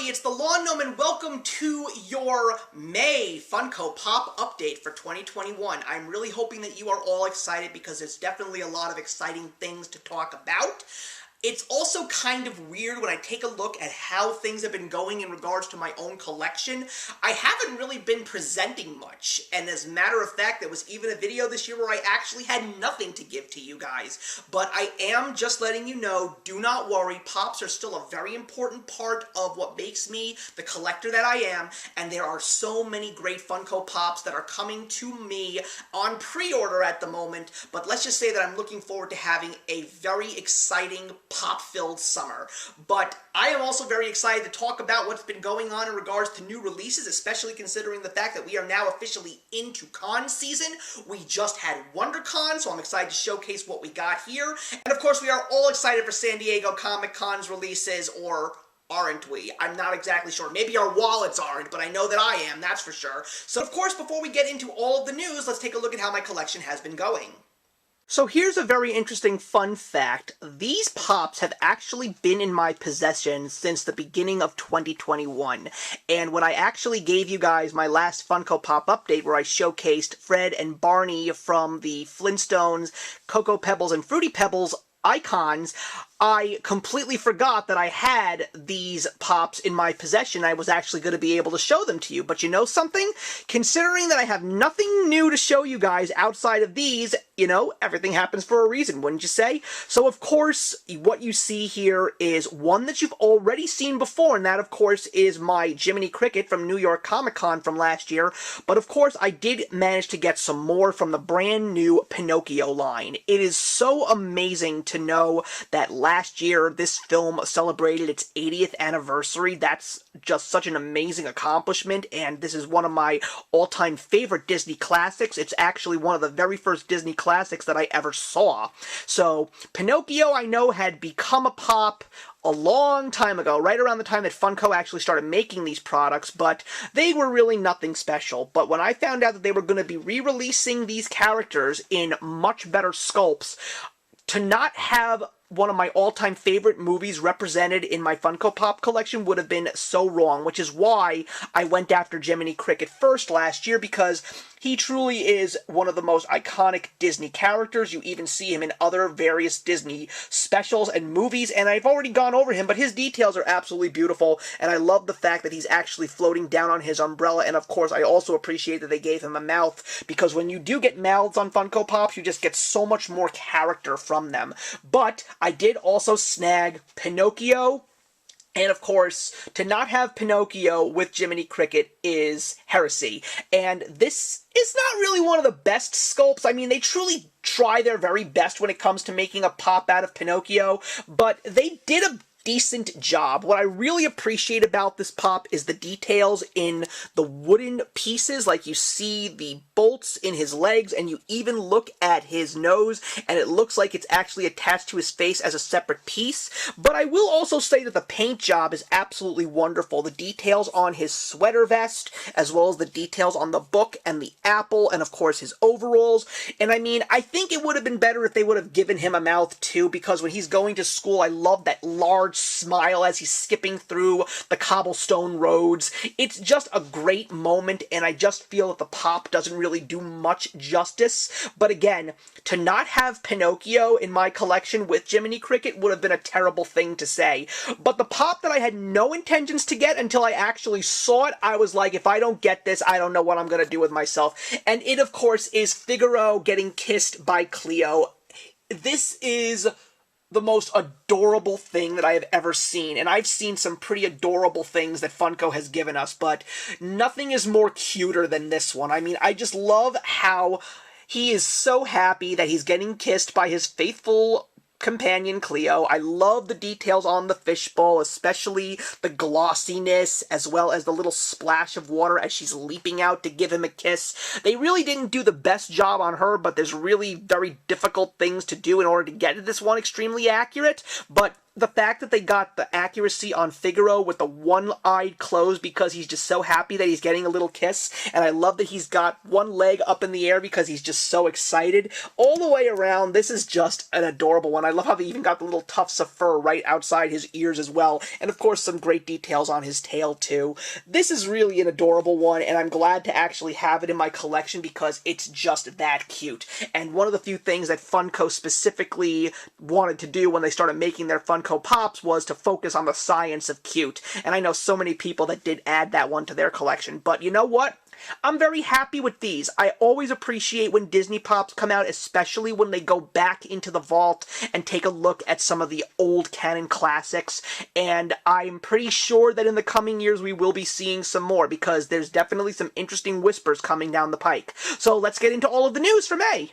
it's the Lawn Gnome, and welcome to your May Funko Pop update for 2021. I'm really hoping that you are all excited because there's definitely a lot of exciting things to talk about. It's also kind of weird when I take a look at how things have been going in regards to my own collection. I haven't really been presenting much, and as a matter of fact, there was even a video this year where I actually had nothing to give to you guys. But I am just letting you know, do not worry, Pops are still a very important part of what makes me the collector that I am, and there are so many great Funko Pops that are coming to me on pre-order at the moment, but let's just say that I'm looking forward to having a very exciting pop-filled summer. But I am also very excited to talk about what's been going on in regards to new releases, especially considering the fact that we are now officially into con season. We just had WonderCon, so I'm excited to showcase what we got here. And of course, we are all excited for San Diego Comic-Con's releases, or aren't we? I'm not exactly sure. Maybe our wallets aren't, but I know that I am, that's for sure. So of course, before we get into all of the news, let's take a look at how my collection has been going. So here's a very interesting fun fact. These Pops have actually been in my possession since the beginning of 2021. And when I actually gave you guys my last Funko Pop update where I showcased Fred and Barney from the Flintstones, Cocoa Pebbles, and Fruity Pebbles icons, I completely forgot that I had these Pops in my possession. I was actually going to be able to show them to you. But you know something? Considering that I have nothing new to show you guys outside of these, you know, everything happens for a reason, wouldn't you say? So of course, what you see here is one that you've already seen before, and that of course is my Jiminy Cricket from New York Comic Con from last year. But of course, I did manage to get some more from the brand new Pinocchio line. It is so amazing to know that last year, this film celebrated its 80th anniversary. That's just such an amazing accomplishment, and this is one of my all-time favorite Disney classics. It's actually one of the very first Disney classics that I ever saw. So, Pinocchio, I know, had become a pop a long time ago, right around the time that Funko actually started making these products, but they were really nothing special. But when I found out that they were going to be re-releasing these characters in much better sculpts, to not have one of my all-time favorite movies represented in my Funko Pop collection would have been so wrong, which is why I went after Jiminy Cricket first last year, because he truly is one of the most iconic Disney characters. You even see him in other various Disney specials and movies, and I've already gone over him, but his details are absolutely beautiful, and I love the fact that he's actually floating down on his umbrella, and of course, I also appreciate that they gave him a mouth, because when you do get mouths on Funko Pops, you just get so much more character from them. But I did also snag Pinocchio, and of course, to not have Pinocchio with Jiminy Cricket is heresy. And this is not really one of the best sculpts. I mean, they truly try their very best when it comes to making a pop out of Pinocchio, but they did a decent job. What I really appreciate about this pop is the details in the wooden pieces. Like, you see the bolts in his legs, and you even look at his nose, and it looks like it's actually attached to his face as a separate piece. But I will also say that the paint job is absolutely wonderful. The details on his sweater vest, as well as the details on the book and the apple, and of course his overalls. And I mean, I think it would have been better if they would have given him a mouth too, because when he's going to school, I love that large smile as he's skipping through the cobblestone roads. It's just a great moment, and I just feel that the pop doesn't really do much justice. But again, to not have Pinocchio in my collection with Jiminy Cricket would have been a terrible thing to say. But the pop that I had no intentions to get until I actually saw it, I was like, if I don't get this, I don't know what I'm going to do with myself. And it, of course, is Figaro getting kissed by Cleo. This is the most adorable thing that I have ever seen, and I've seen some pretty adorable things that Funko has given us, but nothing is more cuter than this one. I mean, I just love how he is so happy that he's getting kissed by his faithful companion Cleo. I love the details on the fishbowl, especially the glossiness, as well as the little splash of water as she's leaping out to give him a kiss. They really didn't do the best job on her, but there's really very difficult things to do in order to get this one extremely accurate. But the fact that they got the accuracy on Figaro with the one-eyed close because he's just so happy that he's getting a little kiss, and I love that he's got one leg up in the air because he's just so excited. All the way around, this is just an adorable one. I love how they even got the little tufts of fur right outside his ears as well, and of course some great details on his tail too. This is really an adorable one, and I'm glad to actually have it in my collection because it's just that cute. And one of the few things that Funko specifically wanted to do when they started making their Funko Pops was to focus on the science of cute, and I know so many people that did add that one to their collection, but you know what? I'm very happy with these. I always appreciate when Disney Pops come out, especially when they go back into the vault and take a look at some of the old canon classics, and I'm pretty sure that in the coming years we will be seeing some more, because there's definitely some interesting whispers coming down the pike. So let's get into all of the news for May.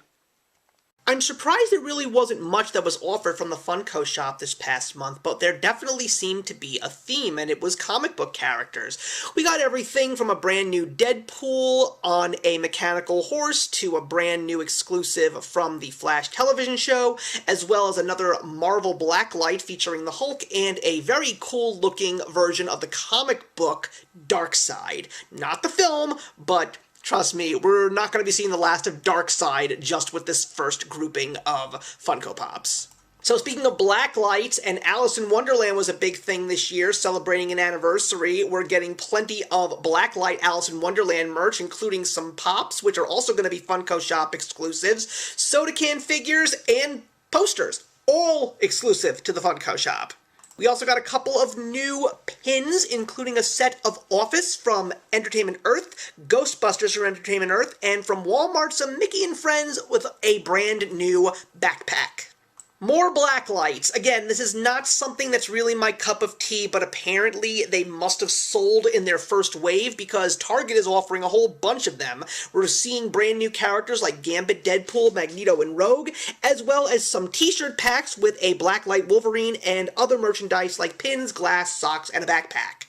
I'm surprised there really wasn't much that was offered from the Funko shop this past month, but there definitely seemed to be a theme, and it was comic book characters. We got everything from a brand new Deadpool on a mechanical horse to a brand new exclusive from the Flash television show, as well as another Marvel Blacklight featuring the Hulk and a very cool looking version of the comic book Darkseid. Not the film, but trust me, we're not going to be seeing the last of Darkseid just with this first grouping of Funko Pops. So speaking of Blacklights, and Alice in Wonderland was a big thing this year, celebrating an anniversary. We're getting plenty of Blacklight Alice in Wonderland merch, including some Pops, which are also going to be Funko Shop exclusives, soda can figures, and posters, all exclusive to the Funko Shop. We also got a couple of new pins, including a set of Office from Entertainment Earth, Ghostbusters from Entertainment Earth, and from Walmart, some Mickey and Friends with a brand new backpack. More Blacklights. Again, this is not something that's really my cup of tea, but apparently they must have sold in their first wave because Target is offering a whole bunch of them. We're seeing brand new characters like Gambit, Deadpool, Magneto, and Rogue, as well as some t-shirt packs with a Blacklight Wolverine and other merchandise like pins, glass, socks, and a backpack.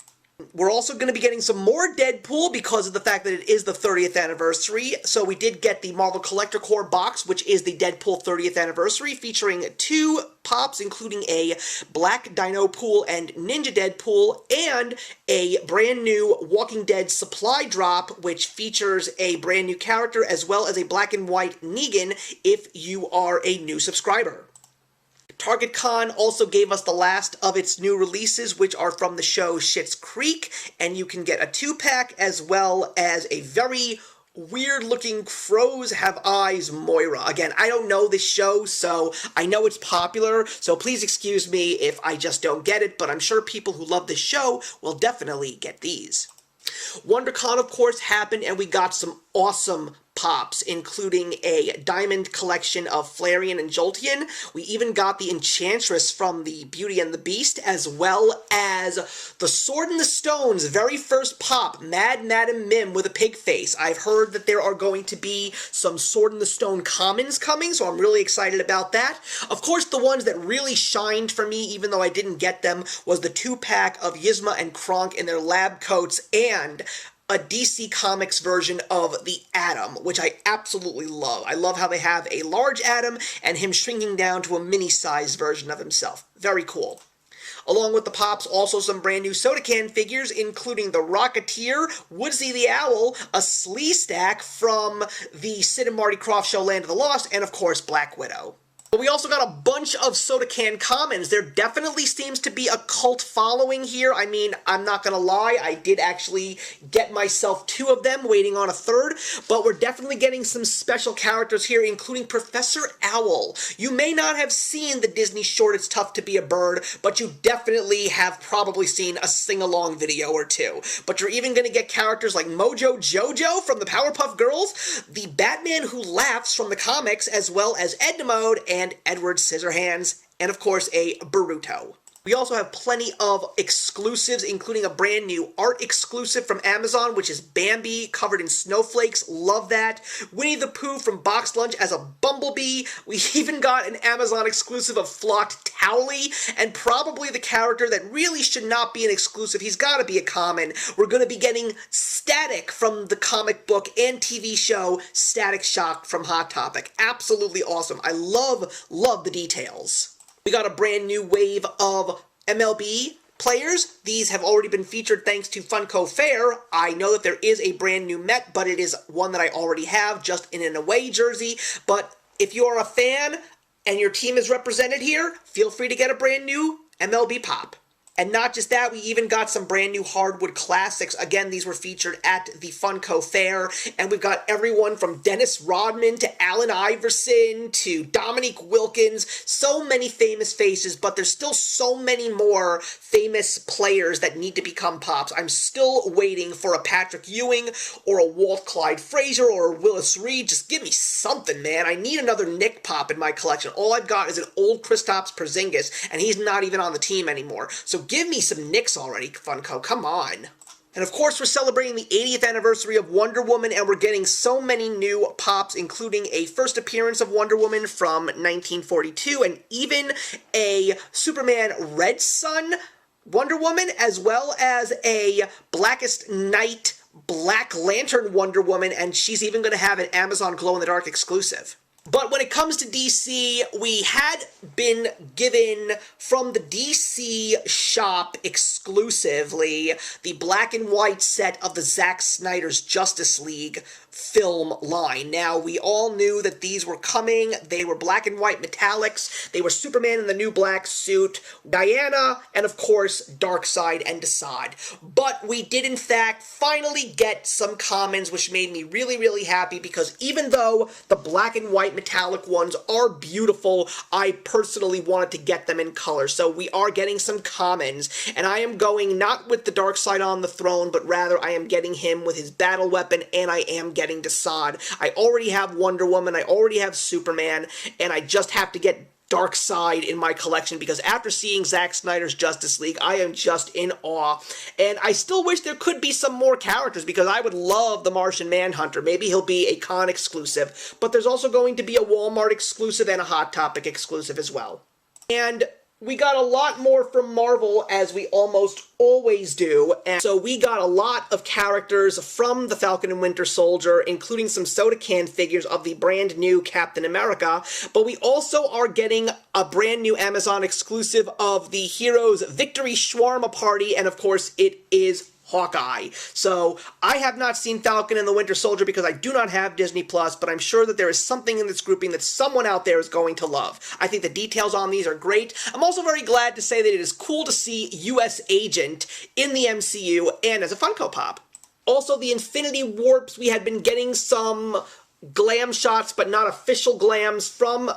We're also going to be getting some more Deadpool because of the fact that it is the 30th anniversary. So we did get the Marvel Collector Core box, which is the Deadpool 30th anniversary, featuring 2 Pops, including a Black Dino Pool and Ninja Deadpool, and a brand new Walking Dead supply drop, which features a brand new character, as well as a black and white Negan if you are a new subscriber. Target Con also gave us the last of its new releases, which are from the show Schitt's Creek, and you can get a 2-pack as well as a very weird-looking Crows Have Eyes Moira. Again, I don't know this show, so I know it's popular, so please excuse me if I just don't get it, but I'm sure people who love this show will definitely get these. WonderCon, of course, happened, and we got some awesome Pops, including a diamond collection of Flareon and Jolteon. We even got the Enchantress from the Beauty and the Beast, as well as the Sword in the Stone's very first Pop, Mad Madam Mim with a pig face. I've heard that there are going to be some Sword in the Stone commons coming, so I'm really excited about that. Of course, the ones that really shined for me, even though I didn't get them, was the 2-pack of Yzma and Kronk in their lab coats, and a DC Comics version of the Atom, which I absolutely love. I love how they have a large Atom and him shrinking down to a mini-sized version of himself. Very cool. Along with the Pops, also some brand new soda can figures, including the Rocketeer, Woodsy the Owl, a Slee Stack from the Sid and Marty Krofft show Land of the Lost, and of course Black Widow. But we also got a bunch of soda can commons. There definitely seems to be a cult following here. I mean, I'm not gonna lie, I did actually get myself 2 of them, waiting on a 3rd, but we're definitely getting some special characters here, including Professor Owl. You may not have seen the Disney short It's Tough to Be a Bird, but you definitely have probably seen a sing-along video or 2. But you're even gonna get characters like Mojo Jojo from the Powerpuff Girls, the Batman Who Laughs from the comics, as well as Edna-Mode and Edward Scissorhands, and of course a Boruto. We also have plenty of exclusives, including a brand new art exclusive from Amazon, which is Bambi covered in snowflakes. Love that. Winnie the Pooh from Box Lunch as a Bumblebee. We even got an Amazon exclusive of Flocked Towley, and probably the character that really should not be an exclusive. He's got to be a common. We're going to be getting Static from the comic book and TV show Static Shock from Hot Topic. Absolutely awesome. I love the details. We got a brand new wave of MLB players. These have already been featured thanks to Funko Fair. I know that there is a brand new Met, but it is one that I already have, just in an away jersey. But if you are a fan and your team is represented here, feel free to get a brand new MLB Pop. And not just that, we even got some brand new Hardwood Classics. Again, these were featured at the Funko Fair. And we've got everyone from Dennis Rodman to Allen Iverson to Dominique Wilkins. So many famous faces, but there's still so many more famous players that need to become Pops. I'm still waiting for a Patrick Ewing or a Walt Clyde Fraser or a Willis Reed. Just give me something, man. I need another Nick Pop in my collection. All I've got is an old Kristaps Porzingis, and he's not even on the team anymore. So give me some Knicks already, Funko. Come on. And of course, we're celebrating the 80th anniversary of Wonder Woman, and we're getting so many new pops, including a first appearance of Wonder Woman from 1942, and even a Superman Red Sun Wonder Woman, as well as a Blackest Night Black Lantern Wonder Woman, and she's even going to have an Amazon glow-in-the-dark exclusive. But when it comes to DC, we had been given from the DC shop exclusively the black and white set of the Zack Snyder's Justice League film line. Now, we all knew that these were coming. They were black and white metallics. They were Superman in the new black suit, Diana, and of course, Darkseid and Desaad. But we did, in fact, finally get some commons, which made me really, really happy, because even though the black and white metallic ones are beautiful, I personally wanted to get them in color. So we are getting some commons, and I am going not with the Darkseid on the throne, but rather I am getting him with his battle weapon, and I am getting Desaad. I already have Wonder Woman, I already have Superman, and I just have to get Darkseid in my collection, because after seeing Zack Snyder's Justice League, I am just in awe. And I still wish there could be some more characters, because I would love the Martian Manhunter. Maybe he'll be a con exclusive, but there's also going to be a Walmart exclusive and a Hot Topic exclusive as well. And we got a lot more from Marvel, as we almost always do, and so we got a lot of characters from the Falcon and Winter Soldier, including some soda can figures of the brand new Captain America, but we also are getting a brand new Amazon exclusive of the Heroes Victory Shawarma Party, and of course it is Hawkeye. So, I have not seen Falcon and the Winter Soldier because I do not have Disney+, but I'm sure that there is something in this grouping that someone out there is going to love. I think the details on these are great. I'm also very glad to say that it is cool to see U.S. Agent in the MCU and as a Funko Pop. Also, the Infinity Warps, we had been getting some glam shots, but not official glams from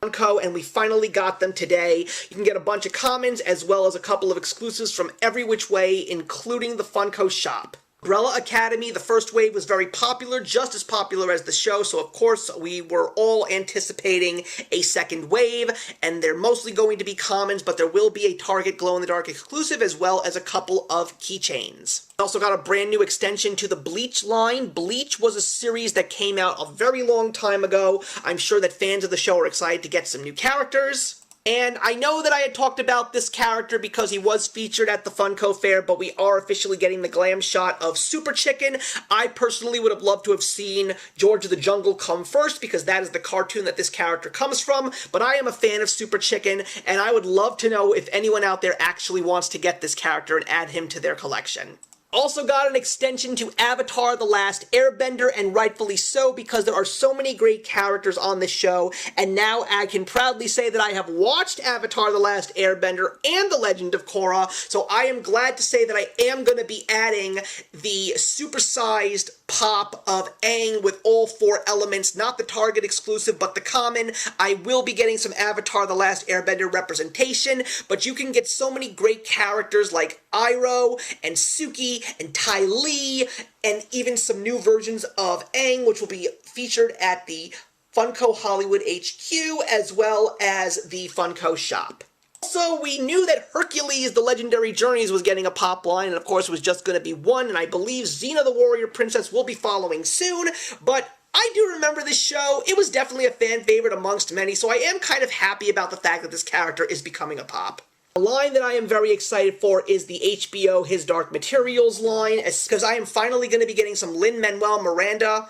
Funko, and we finally got them today. You can get a bunch of commons as well as a couple of exclusives from every which way, including the Funko shop. Umbrella Academy, the first wave was very popular, just as popular as the show, so of course we were all anticipating a second wave, and they're mostly going to be commons, but there will be a Target glow-in-the-dark exclusive as well as a couple of keychains. We also got a brand new extension to the Bleach line. Bleach was a series that came out a very long time ago. I'm sure that fans of the show are excited to get some new characters. And I know that I had talked about this character because he was featured at the Funko Fair, but we are officially getting the glam shot of Super Chicken. I personally would have loved to have seen George of the Jungle come first, because that is the cartoon that this character comes from, but I am a fan of Super Chicken, and I would love to know if anyone out there actually wants to get this character and add him to their collection. Also got an extension to Avatar: The Last Airbender, and rightfully so, because there are so many great characters on this show, and now I can proudly say that I have watched Avatar: The Last Airbender and The Legend of Korra, so I am glad to say that I am going to be adding the supersized pop of Aang with all 4 elements, not the Target exclusive, but the common. I will be getting some Avatar: The Last Airbender representation, but you can get so many great characters like Iroh and Suki and Ty Lee, and even some new versions of Aang, which will be featured at the Funko Hollywood HQ, as well as the Funko shop. Also, we knew that Hercules, The Legendary Journeys, was getting a pop line, and of course it was just going to be one, and I believe Xena the Warrior Princess will be following soon, but I do remember this show. It was definitely a fan favorite amongst many, so I am kind of happy about the fact that this character is becoming a pop. A line that I am very excited for is the HBO His Dark Materials line, because I am finally going to be getting some Lin-Manuel Miranda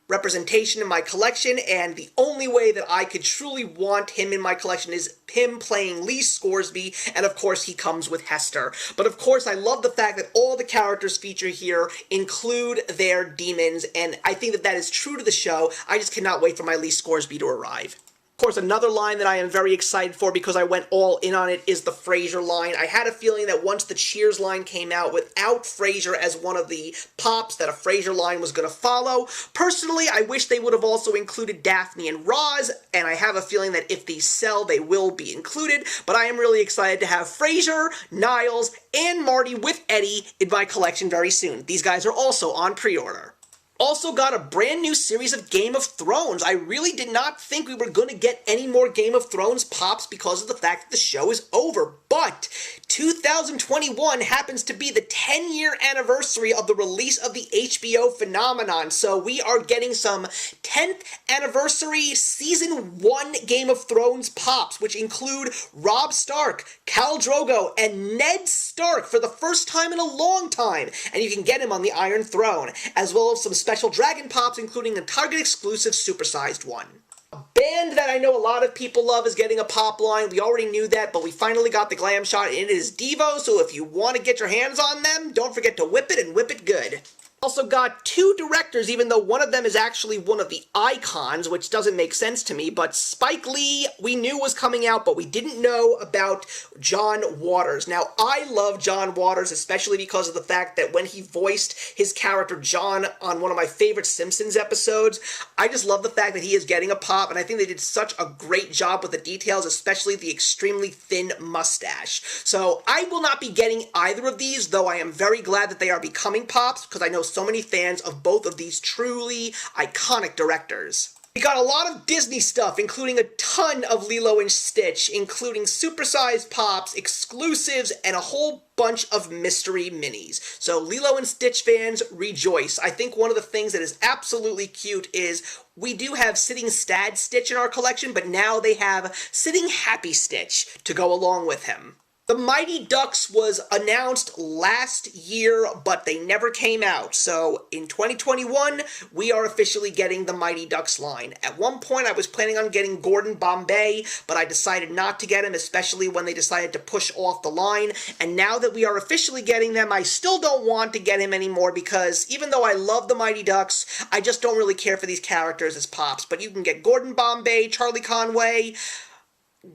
representation in my collection, and the only way that I could truly want him in my collection is him playing Lee Scoresby, and of course he comes with Hester. But of course I love the fact that all the characters featured here include their demons, and I think that that is true to the show. I just cannot wait for my Lee Scoresby to arrive. Of course, another line that I am very excited for because I went all in on it is the Fraser line. I had a feeling that once the Cheers line came out without Fraser as one of the pops, that a Fraser line was going to follow. Personally, I wish they would have also included Daphne and Roz, and I have a feeling that if these sell, they will be included, but I am really excited to have Fraser, Niles, and Marty with Eddie in my collection very soon. These guys are also on pre-order. Also got a brand new series of Game of Thrones. I really did not think we were going to get any more Game of Thrones pops because of the fact that the show is over. But 2021 happens to be the 10-year anniversary of the release of the HBO phenomenon. So we are getting some 10th anniversary Season 1 Game of Thrones pops, which include Robb Stark, Khal Drogo, and Ned Stark for the first time in a long time. And you can get him on the Iron Throne, as well as some special Dragon Pops, including a Target exclusive supersized one. A band that I know a lot of people love is getting a pop line. We already knew that, but we finally got the Glam Shot, and it is Devo, so if you want to get your hands on them, don't forget to whip it and whip it good. Also got two directors, even though one of them is actually one of the Icons, which doesn't make sense to me, but Spike Lee we knew was coming out, but we didn't know about John Waters. Now, I love John Waters, especially because of the fact that when he voiced his character John on one of my favorite Simpsons episodes, I just love the fact that he is getting a pop, and I think they did such a great job with the details, especially the extremely thin mustache. So, I will not be getting either of these, though I am very glad that they are becoming pops, because I know so many fans of both of these truly iconic directors. We got a lot of Disney stuff, including a ton of Lilo and Stitch, including supersized pops, exclusives, and a whole bunch of mystery minis. So Lilo and Stitch fans, rejoice. I think one of the things that is absolutely cute is we do have Sitting Sad Stitch in our collection, but now they have Sitting Happy Stitch to go along with him. The Mighty Ducks was announced last year, but they never came out. So in 2021, we are officially getting the Mighty Ducks line. At one point, I was planning on getting Gordon Bombay, but I decided not to get him, especially when they decided to push off the line. And now that we are officially getting them, I still don't want to get him anymore because even though I love the Mighty Ducks, I just don't really care for these characters as pops. But you can get Gordon Bombay, Charlie Conway,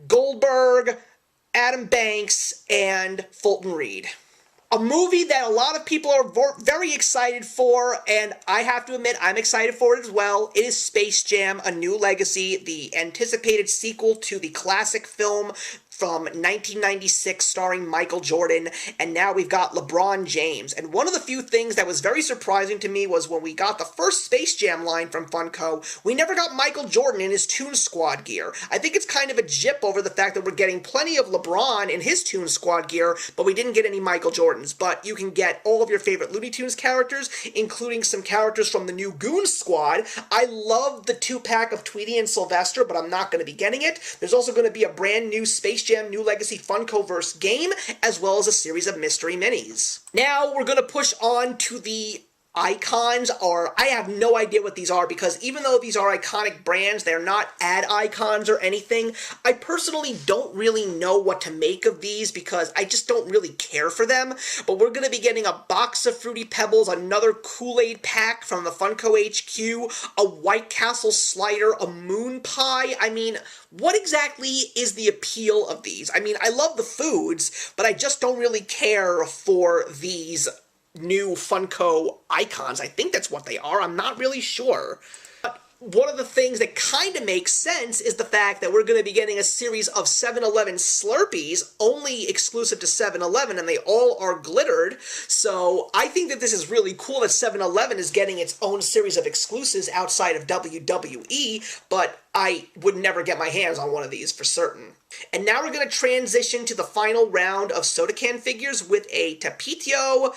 Goldberg, Adam Banks, and Fulton Reed. A movie that a lot of people are very excited for, and I have to admit, I'm excited for it as well. It is Space Jam: A New Legacy, the anticipated sequel to the classic film from 1996 starring Michael Jordan, and now we've got LeBron James. And one of the few things that was very surprising to me was when we got the first Space Jam line from Funko, we never got Michael Jordan in his Toon Squad gear. I think it's kind of a jip over the fact that we're getting plenty of LeBron in his Toon Squad gear, but we didn't get any Michael Jordans. But you can get all of your favorite Looney Tunes characters, including some characters from the new Goon Squad. I love the 2-pack of Tweety and Sylvester, but I'm not going to be getting it. There's also going to be a brand new Space Jam New Legacy Funkoverse game, as well as a series of mystery minis. Now we're going to push on to the Icons, or I have no idea what these are because even though these are iconic brands, they're not ad icons or anything. I personally don't really know what to make of these because I just don't really care for them, but we're going to be getting a box of Fruity Pebbles, another Kool-Aid pack from the Funko HQ, a White Castle slider, a Moon Pie. I mean, what exactly is the appeal of these? I mean, I love the foods, but I just don't really care for these new Funko Icons. I think that's what they are. I'm not really sure. But one of the things that kind of makes sense is the fact that we're going to be getting a series of 7-Eleven Slurpees, only exclusive to 7-Eleven, and they all are glittered. So I think that this is really cool that 7-Eleven is getting its own series of exclusives outside of WWE, but I would never get my hands on one of these for certain. And now we're going to transition to the final round of soda can figures with a Tapitio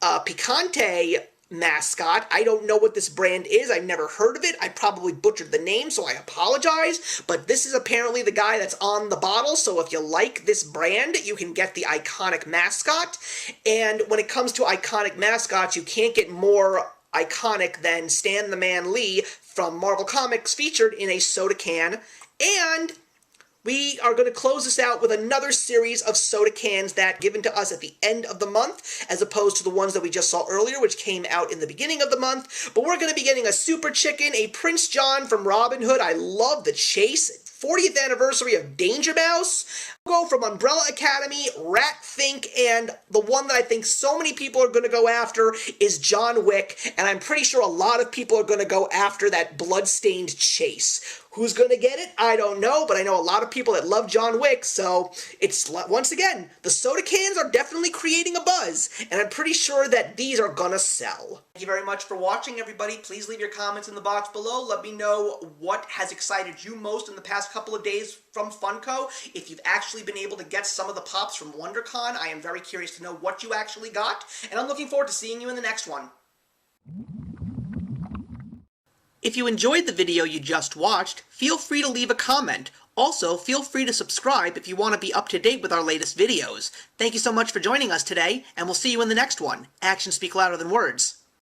Picante mascot. I don't know what this brand is. I've never heard of it. I probably butchered the name, so I apologize. But this is apparently the guy that's on the bottle, so if you like this brand, you can get the iconic mascot. And when it comes to iconic mascots, you can't get more iconic than Stan the Man Lee from Marvel Comics featured in a soda can. And we are going to close this out with another series of soda cans that given to us at the end of the month, as opposed to the ones that we just saw earlier, which came out in the beginning of the month. But we're going to be getting a Super Chicken, a Prince John from Robin Hood. I love the chase. 40th anniversary of Danger Mouse. We'll go from Umbrella Academy, Rat Fink, and the one that I think so many people are going to go after is John Wick, and I'm pretty sure a lot of people are going to go after that bloodstained chase. Who's going to get it? I don't know, but I know a lot of people that love John Wick, so it's, once again, the soda cans are definitely creating a buzz, and I'm pretty sure that these are gonna sell. Thank you very much for watching, everybody. Please leave your comments in the box below. Let me know what has excited you most in the past couple of days from Funko. If you've actually been able to get some of the pops from WonderCon, I am very curious to know what you actually got, and I'm looking forward to seeing you in the next one. If you enjoyed the video you just watched, feel free to leave a comment. Also, feel free to subscribe if you want to be up to date with our latest videos. Thank you so much for joining us today, and we'll see you in the next one. Actions speak louder than words.